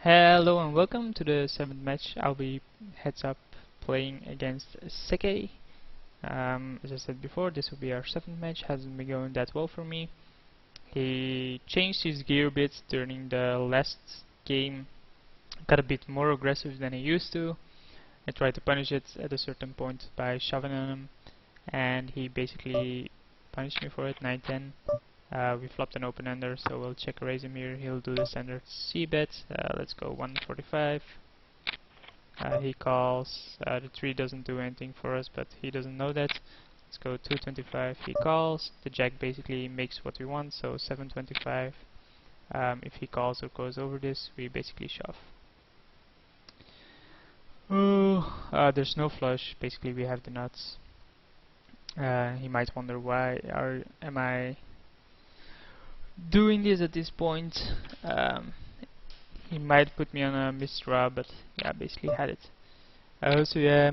Hello and welcome to the 7th match. I'll be heads up playing against Sekkei. As I said before, this will be our 7th match. Hasn't been going that well for me. He changed his gear a bit during the last game. Got a bit more aggressive than he used to. I tried to punish it at a certain point by shoving on him, and he basically punished me for it. 9-10. We flopped an open ender, so we'll check raise him here. He'll do the standard C bet. Let's go 145. He calls. The 3 doesn't do anything for us, but he doesn't know that. Let's go 225. He calls. The jack basically makes what we want, so 725. If he calls or goes over this, we basically shove. There's no flush. Basically, we have the nuts. He might wonder why am I doing this at this point. He might put me on a misdraw, but yeah, basically had it. So yeah,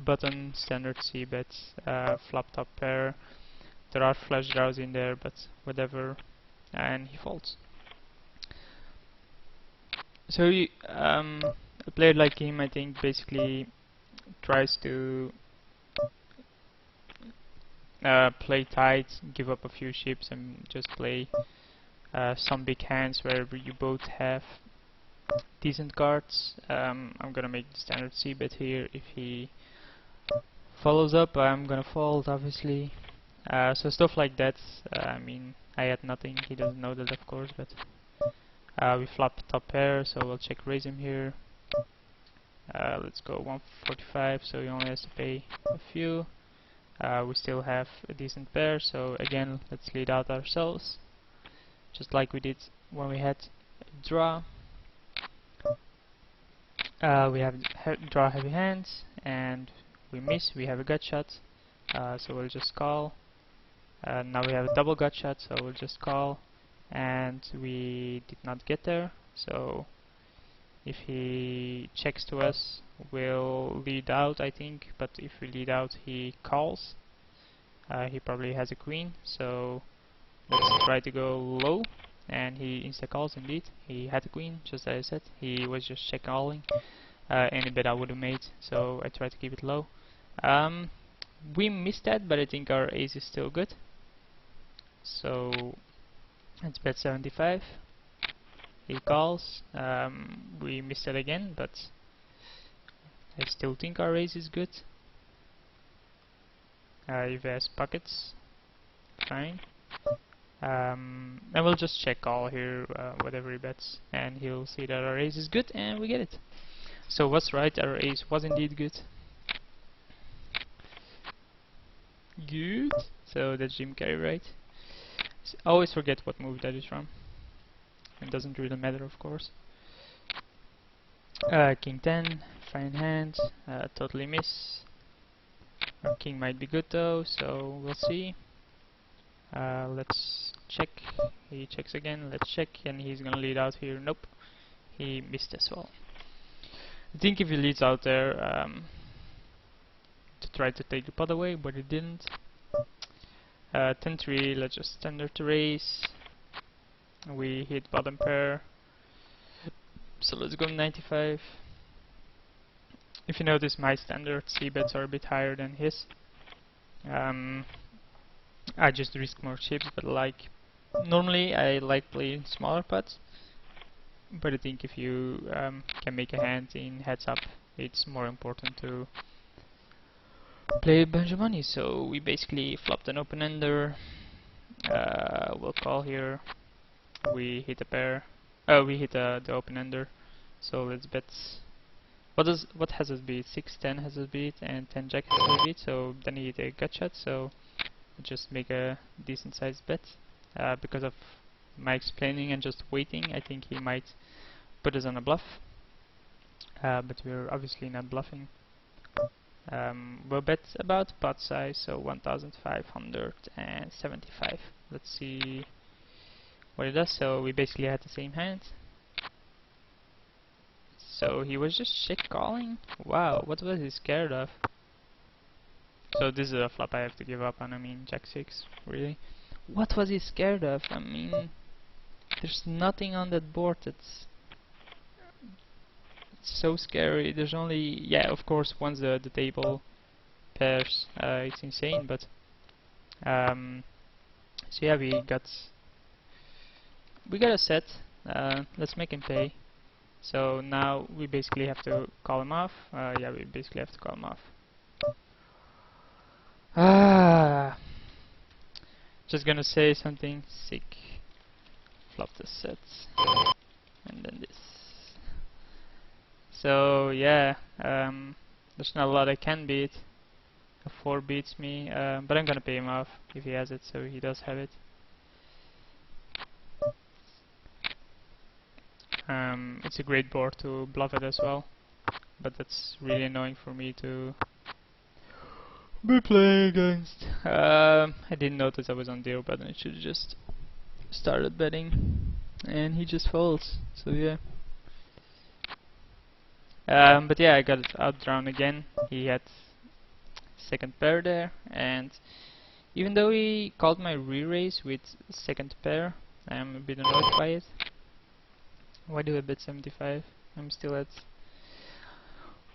button, standard C bets, flop top pair. There are flush draws in there, but whatever, and he folds. So a player like him, I think, basically tries to play tight, give up a few chips, and just play some big hands where you both have decent cards. I'm gonna make the standard C bet here. If he follows up, I'm gonna fold, obviously. So stuff like that. I mean, I had nothing. He doesn't know that, of course, but we flop top pair, so we'll check raise him here. Let's go 145, so he only has to pay a few. We still have a decent pair, so again, let's lead out ourselves, just like we did when we had a draw. We have draw heavy hands, and we miss. We have a gut shot, so we'll just call. Now we have a double gut shot, so we'll just call, and we did not get there. So if he checks to us, we'll lead out, I think. But if we lead out, he calls. He probably has a queen, so let's try to go low. And he insta calls. Indeed, he had a queen, just as I said. He was just check calling. Any bet I would have made, so I tried to keep it low. We missed that, but I think our ace is still good. So let's bet 75. He calls. We missed it again, but I still think our ace is good. If he has pockets, fine. And we'll just check call here, whatever he bets, and he'll see that our ace is good, and we get it. So what's right, our ace was indeed good. Good. So that's Jim Carrey, right? I always forget what movie that is from. It doesn't really matter, of course. King 10, fine hand, totally miss. Our king might be good though, so we'll see. Let's check. He checks again. Let's check, and he's gonna lead out here. Nope, he missed as well. I think if he leads out there, to try to take the pot away, but he didn't. 10-3. Let's just standard to raise. We hit bottom pair, so let's go 95. If you notice, my standard C bets are a bit higher than his. I just risk more chips, but normally I like playing smaller pots. But I think if you can make a hand in heads up, it's more important to play a bunch of money. So we basically flopped an open ender. We'll call here. We hit a pair. We hit the open ender. So let's bet. What has us beat? 6-10 has us beat, and 10 jack has us beat. So then he hit a gut shot. So just make a decent sized bet. Because of my explaining and just waiting, I think he might put us on a bluff. But we're obviously not bluffing. We'll bet about pot size, so 1,575. Let's see what it does. So we basically had the same hand. So he was just check calling. Wow, what was he scared of? So this is a flop I have to give up on. I mean, jack 6, really? What was he scared of? I mean, there's nothing on that board It's so scary. There's only, yeah, of course, once the table pairs, it's insane. But so yeah, we got a set. Let's make him pay. So now we basically have to call him off. Yeah, we basically have to call him off. Ah, just gonna say something sick. Flop the sets, and then this. So yeah, there's not a lot I can beat. A 4 beats me, but I'm gonna pay him off if he has it, so he does have it. It's a great board to bluff it as well, but that's really annoying for me to be playing against. I didn't notice I was on 0 button. I should have just started betting, and he just folds. So yeah. But yeah, I got it outdrawn again. He had second pair there, and even though he called my re-raise with second pair, I'm a bit annoyed by it. Why do I bet 75? I'm still at...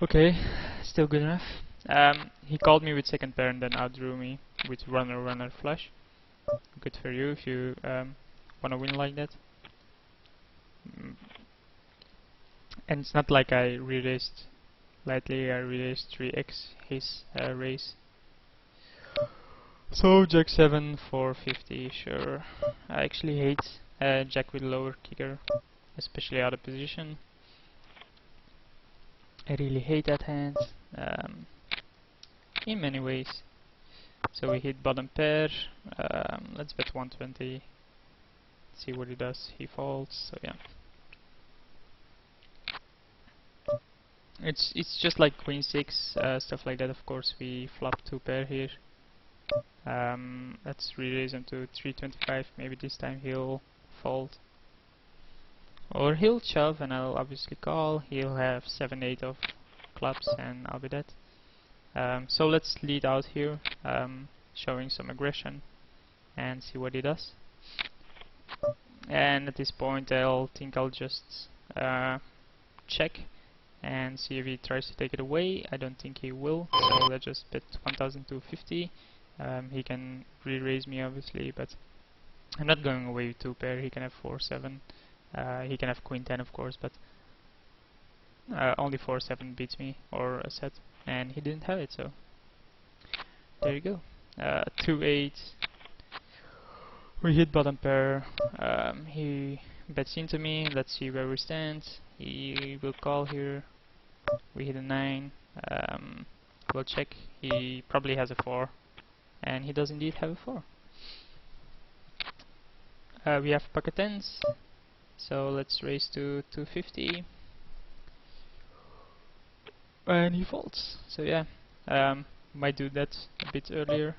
Okay, still good enough. He called me with second pair and then outdrew me with runner flush. Good for you if you wanna win like that. And it's not like I re-raised lightly, I re-raised 3x his raise. So Jack 7 450, sure. I actually hate Jack with lower kicker, especially out of position. I really hate that hand, in many ways. So we hit bottom pair. Let's bet 120. See what he does. He folds. So yeah. It's just like queen 6, stuff like that. Of course, we flop 2 pair here. Let's re-raise him to 325. Maybe this time he'll fold, or he'll shove, and I'll obviously call. He'll have 7-8 of clubs, and I'll be dead. So let's lead out here, showing some aggression, and see what he does. And at this point, I'll just check and see if he tries to take it away. I don't think he will, so let's just bet 1,250. He can re-raise me obviously, but I'm not going away with 2 pair. He can have 4-7. He can have queen 10 of course, but only 4-7 beats me, or a set, and he didn't have it, so there you go. 2-8. We hit bottom pair. He bets into me. Let's see where we stand. He will call here. We hit a 9. We'll check. He probably has a 4, and he does indeed have a 4. We have pocket 10s, so let's raise to 250, and he folds. So yeah, might do that a bit earlier,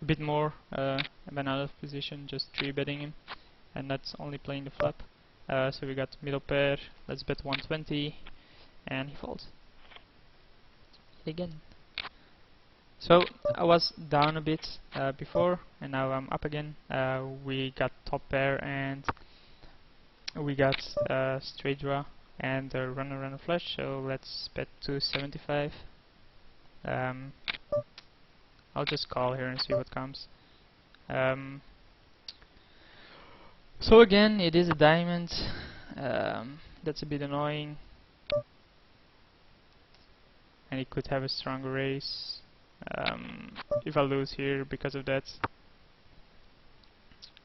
a bit more when out of position, just 3-betting him and not only playing the flop. So we got middle pair. Let's bet 120, and he folds again. So I was down a bit before, and now I'm up again. We got top pair, and we got straight draw and runner flush. So let's bet 275. I'll just call here and see what comes. So again, it is a diamond. That's a bit annoying, and he could have a stronger raise. If I lose here because of that,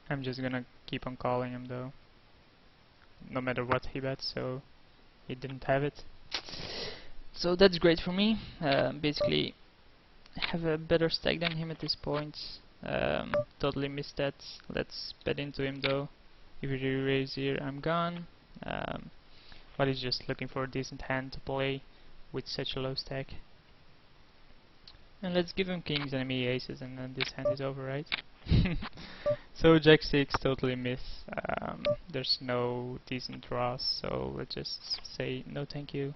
I'm just gonna keep on calling him though, no matter what he bets. So he didn't have it, so that's great for me. Basically have a better stack than him at this point. Totally missed that. Let's bet into him though. If he re-raise here, I'm gone. But he's just looking for a decent hand to play with such a low stack. And let's give him kings, enemy aces, and then this hand is over, right? So Jack 6, totally miss. There's no decent draws, so let's just say no thank you.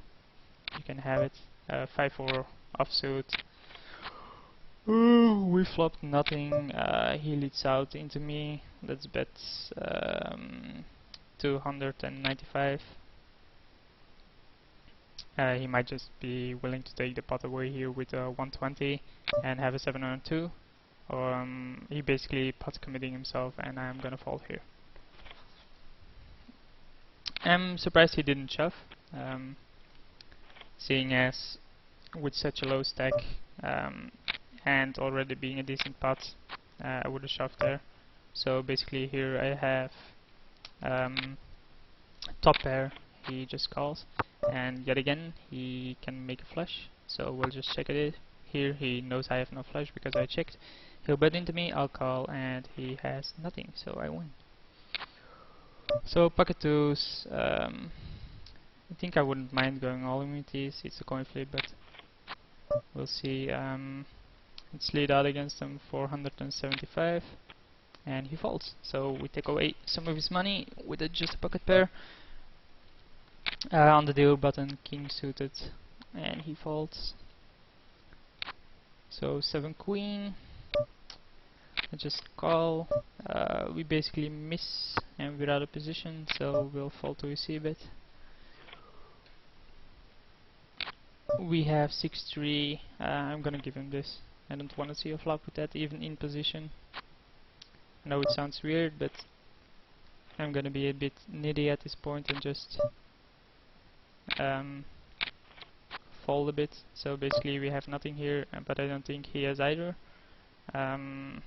You can have it. 5-4 offsuit. Ooh, we flopped nothing. He leads out into me. Let's bet 295. He might just be willing to take the pot away here with a 120 and have a 702, or he basically pot committing himself, and I'm gonna fold here. I'm surprised he didn't shove, seeing as with such a low stack and already being a decent pot, I would have shoved there. So basically here I have top pair, he just calls, and yet again he can make a flush, so we'll just check it. Here he knows I have no flush because I checked. He'll bet into me, I'll call, and he has nothing, so I win. So pocket twos, I think I wouldn't mind going all in with these. It's a coin flip, but we'll see. It's lead out against him 475, and he folds. So we take away some of his money with just a pocket pair. On the deal button, king suited, and he folds. So 7 queen. I just call. We basically miss, and we're out of position, so we'll fold to receive it. We have 6-3. I'm gonna give him this. I don't want to see a flop with that, even in position. I know it sounds weird, but I'm gonna be a bit nitty at this point and just fold a bit. So basically we have nothing here, but I don't think he has either. Now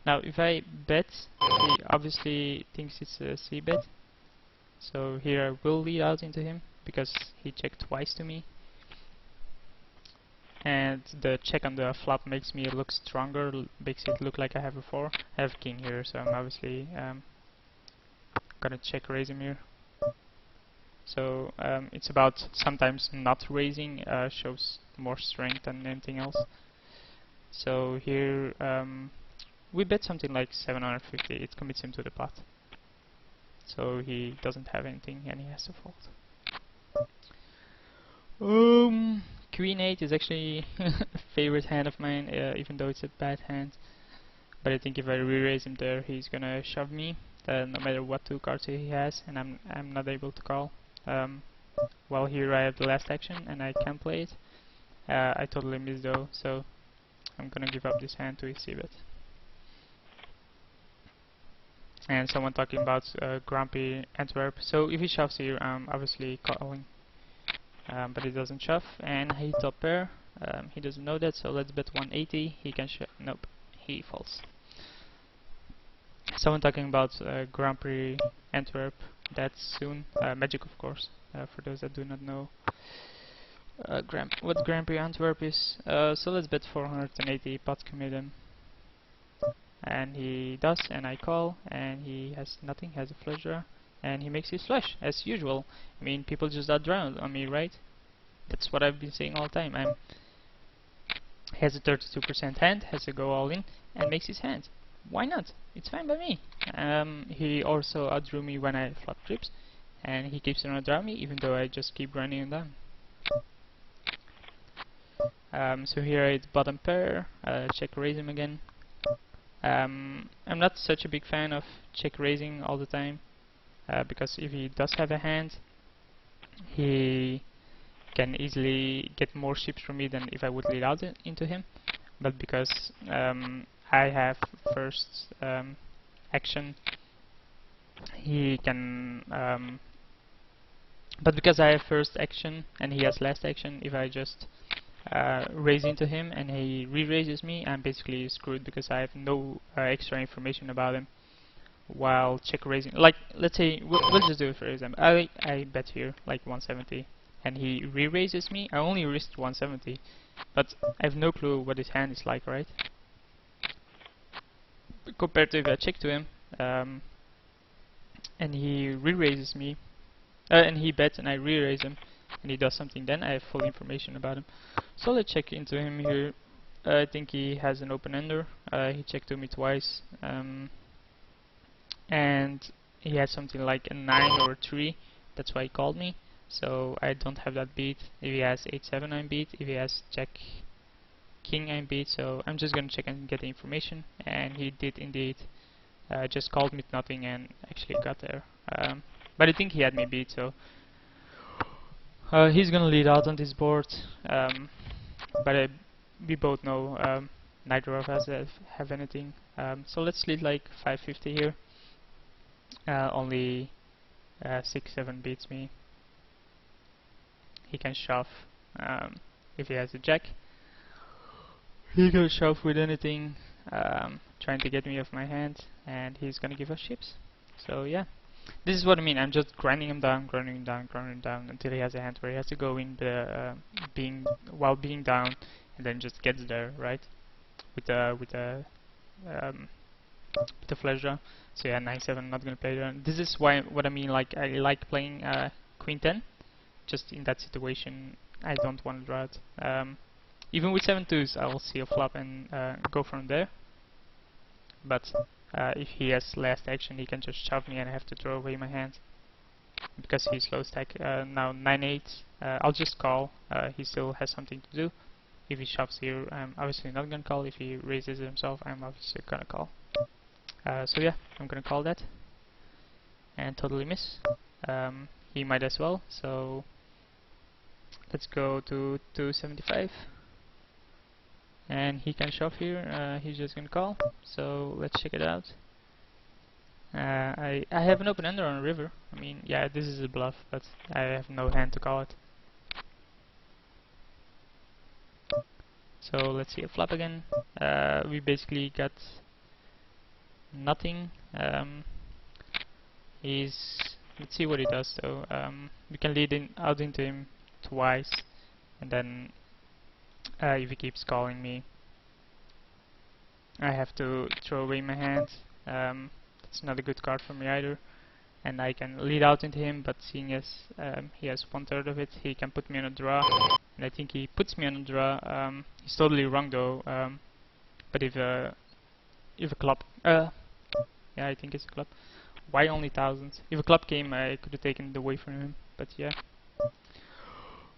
if I bet, he obviously thinks it's a c-bet. So here I will lead out into him because he checked twice to me. And the check on the flop makes me look stronger, makes it look like I have a 4. I have king here, so I'm obviously gonna check raise him here. So it's about sometimes not raising shows more strength than anything else. So here we bet something like 750, it commits him to the pot. So he doesn't have anything and he has to fold. Queen 8 is actually a favorite hand of mine, even though it's a bad hand. But I think if I re-raise him there, he's gonna shove me, no matter what 2 cards he has, and I'm not able to call. Well, here I have the last action, and I can play it. I totally missed though, so I'm gonna give up this hand to receive it. And someone talking about Grumpy Antwerp. So if he shoves here, I'm obviously calling. But he doesn't shove, and he top pair. He doesn't know that, so let's bet 180. He can shove. Nope, he falls. Someone talking about Grand Prix Antwerp. That's soon. Magic, of course. For those that do not know what Grand Prix Antwerp is. So let's bet 480. Pot commit him, and he does, and I call, and he has nothing. Has a flush draw. And he makes his flush, as usual. I mean, people just outdraw on me, right? That's what I've been saying all the time. He has a 32% hand, has to go all in, and makes his hand. Why not? It's fine by me. He also outdrew me when I flop trips, and he keeps on outdrawing me, even though I just keep running him down. So here it's bottom pair, check raise him again. I'm not such a big fan of check raising all the time. Because if he does have a hand, he can easily get more chips from me than if I would lead out into him. But because I have first action, he can. But because I have first action and he has last action, if I just raise into him and he re-raises me, I'm basically screwed because I have no extra information about him. While check raising, like let's say we'll just do it for example. I bet here like 170, and he re-raises me. I only risked 170, but I have no clue what his hand is like, right? Compared to if I check to him, and he re-raises me, and he bets and I re-raise him, and he does something. Then I have full information about him. So let's check into him here. I think he has an open ender. He checked to me twice. And he had something like a 9 or a 3, that's why he called me. So I don't have that beat. If he has 8-7, I'm beat. If he has Jack King, I'm beat. So I'm just gonna check and get the information, and he did indeed just called me nothing and actually got there. But I think he had me beat, so He's gonna lead out on this board, but we both know neither of us have anything. So let's lead like 550 here. Only 6-7 beats me. He can shove if he has a jack. He can shove with anything, trying to get me off my hand, and he's gonna give us chips. So yeah, this is what I mean. I'm just grinding him down, grinding him down, grinding him down until he has a hand where he has to go in the while being down, and then just gets there, right? With the flush draw. So yeah, 9-7. Not gonna play that. This is why what I mean. Like I like playing Queen 10. Just in that situation, I don't want to draw it. Even with 7-2s, I'll see a flop and go from there. But if he has last action, he can just shove me and I have to throw away my hand. Because he's low stack. Now 9-8, I'll just call. He still has something to do. If he shoves here, I'm obviously not gonna call. If he raises it himself, I'm obviously gonna call. So yeah, I'm gonna call that. And totally miss. He might as well, so let's go to 275. And he can shove here, he's just gonna call, so let's check it out. I have an open ender on a river. I mean, yeah, this is a bluff, but I have no hand to call it. So let's see a flop again. We basically got nothing. Let's see what he does though. We can lead out into him twice, and then if he keeps calling me, I have to throw away my hand. It's not a good card for me either, and I can lead out into him, but seeing as he has 1/3 of it, he can put me on a draw, and I think he puts me on a draw. He's totally wrong though, but if a club, yeah, I think it's a club. Why only thousands? If a club came, I could have taken it away from him, but yeah.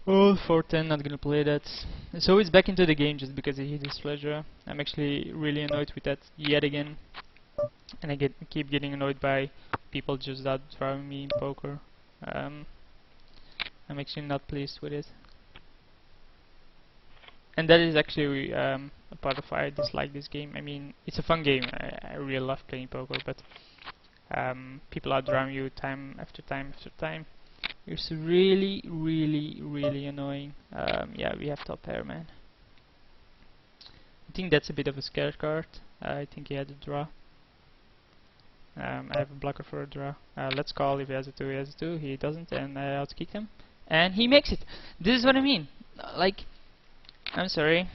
Oh, 4-10, not gonna play that. So it's back into the game just because he hit his flush draw. I'm actually really annoyed with that yet again. And I keep getting annoyed by people just out drawing me in poker. I'm actually not pleased with it. And that is actually a part of why I dislike this game. I mean, it's a fun game. I really love playing poker, but people out drawing you time after time after time. It's really, really, really annoying. Yeah, we have top pair, man. I think that's a bit of a scare card. I think he had a draw. I have a blocker for a draw. Let's call. If he has a 2, he has a 2. He doesn't, and I outkick him. And he makes it. This is what I mean. Like, I'm sorry.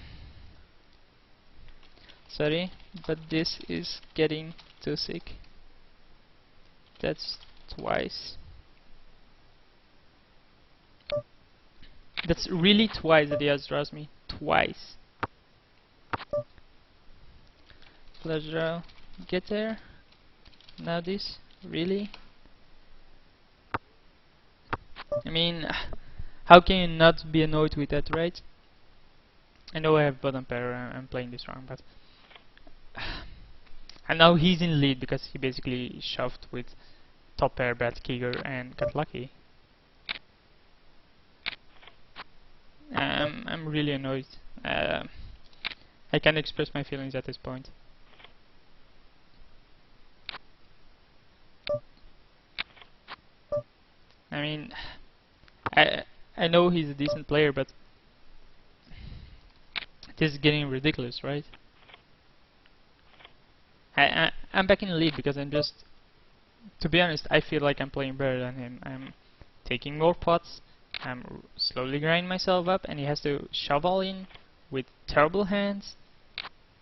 Sorry, but this is getting too sick. That's twice. That's really twice that he has draws me. Twice. Flush draw. Get there. Now this. Really? I mean, how can you not be annoyed with that, right? I know I have bottom pair, I'm playing this wrong, but and now he's in lead because he basically shoved with top pair, bad kicker, and got lucky. I'm really annoyed. I can't express my feelings at this point. I mean, I know he's a decent player, but this is getting ridiculous, right? I'm back in the lead because I'm just, to be honest, I feel like I'm playing better than him. I'm taking more pots, I'm slowly grinding myself up, and he has to shove all in with terrible hands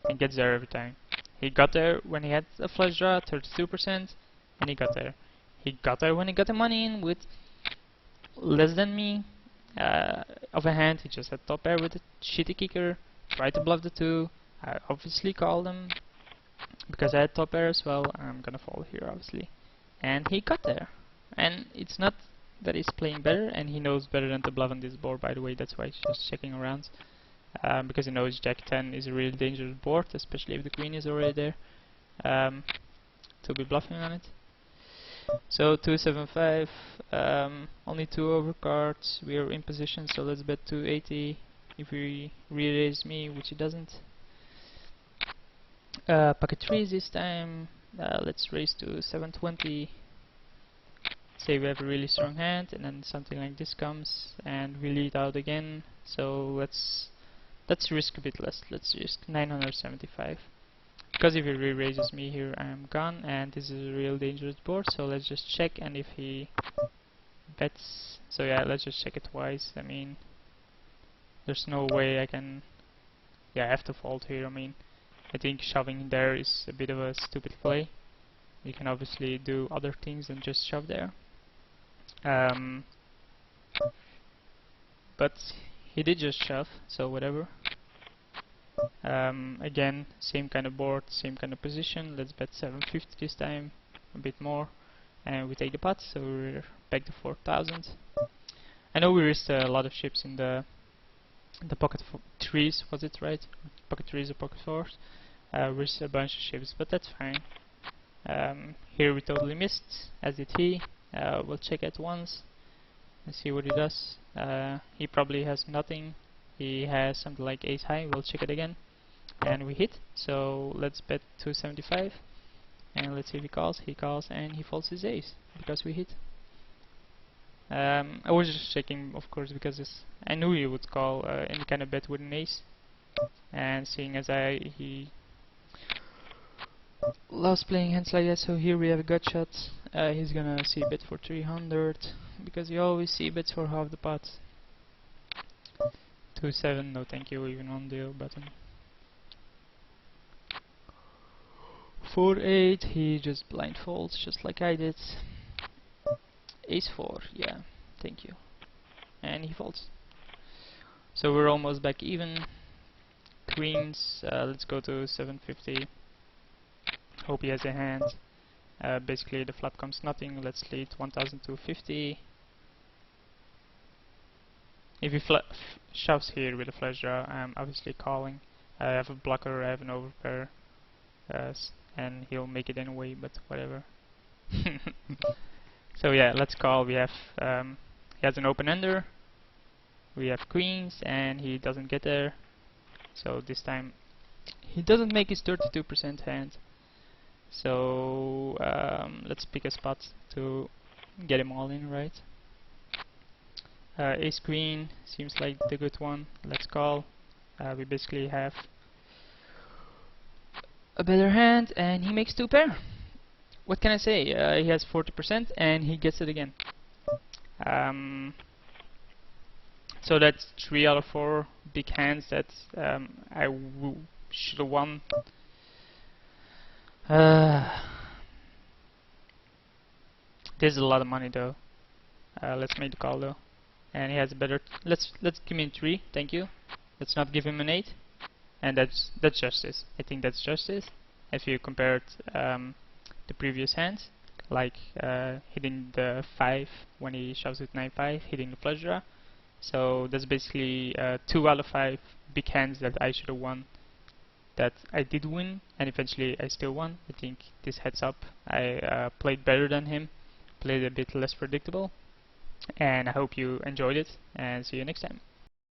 and gets there every time. He got there when he had a flush draw, 32%, and he got there. He got there when he got the money in with less than me of a hand. He just had top pair with a shitty kicker, tried to bluff the 2. I obviously called him because I had top pair as well. I'm gonna fall here obviously, and he got there. And it's not that he's playing better, and he knows better than to bluff on this board, by the way. That's why he's just checking around, because he knows Jack 10 is a really dangerous board, especially if the queen is already there, to be bluffing on it. So 275, only 2 overcards. We are in position, so let's bet 280. If he re-raise me, which he doesn't. Pocket 3 this time. Let's raise to 720. Say we have a really strong hand, and then something like this comes, and we lead out again. So let's risk a bit less. Let's risk 975. Because if he re-raises me here, I'm gone, and this is a real dangerous board. So let's just check, and if he bets, so yeah, let's just check it twice. I mean, there's no way I can. Yeah, I have to fold here. I mean, I think shoving there is a bit of a stupid play. You can obviously do other things than just shove there. But he did just shove, so whatever. Again, same kind of board, same kind of position. Let's bet 750 this time, a bit more, and we take the pot, so we're back to 4,000. I know we risked a lot of chips in the pocket 3s, was it right? Pocket 3s or pocket 4s. Risked a bunch of chips, but that's fine. Here we totally missed, as did he. We'll check it once and see what he does. He probably has nothing. He has something like ace high. We'll check it again, and we hit. So let's bet 275, and let's see if he calls. He calls, and he folds his ace because we hit. I was just checking, of course, because I knew he would call any kind of bet with an ace, and seeing as he loves playing hands like that, so here we have a gut shot. He's gonna see bet for 300 because you always see bets for half the pot. 2-7, no thank you, even on the button. 4-8, he just blind folds just like I did. Ace 4, yeah, thank you. And he folds. So we're almost back even. Queens, let's go to 750. Hope he has a hand. Basically the flop comes nothing. Let's lead 1,250. If he shoves here with a flush draw, I'm obviously calling. I have a blocker, I have an overpair, and he'll make it anyway, but whatever. So yeah, let's call. We have he has an open ender. We have queens, and he doesn't get there. So this time he doesn't make his 32% hand. So let's pick a spot to get him all in, right? Ace queen seems like the good one. Let's call. We basically have a better hand, and he makes 2 pair. What can I say? He has 40%, and he gets it again. So that's 3 out of 4 big hands that I should have won. This is a lot of money though. Let's make the call though. And he has a better. Let's give him 3. Thank you. Let's not give him an 8. And that's justice. I think that's justice. If you compared the previous hands, like hitting the 5 when he shoves with 9-5, hitting the flush draw. So that's basically 2 out of 5 big hands that I should have won. That I did win, and eventually I still won. I think this heads up. I played better than him, played a bit less predictable, and I hope you enjoyed it, and see you next time.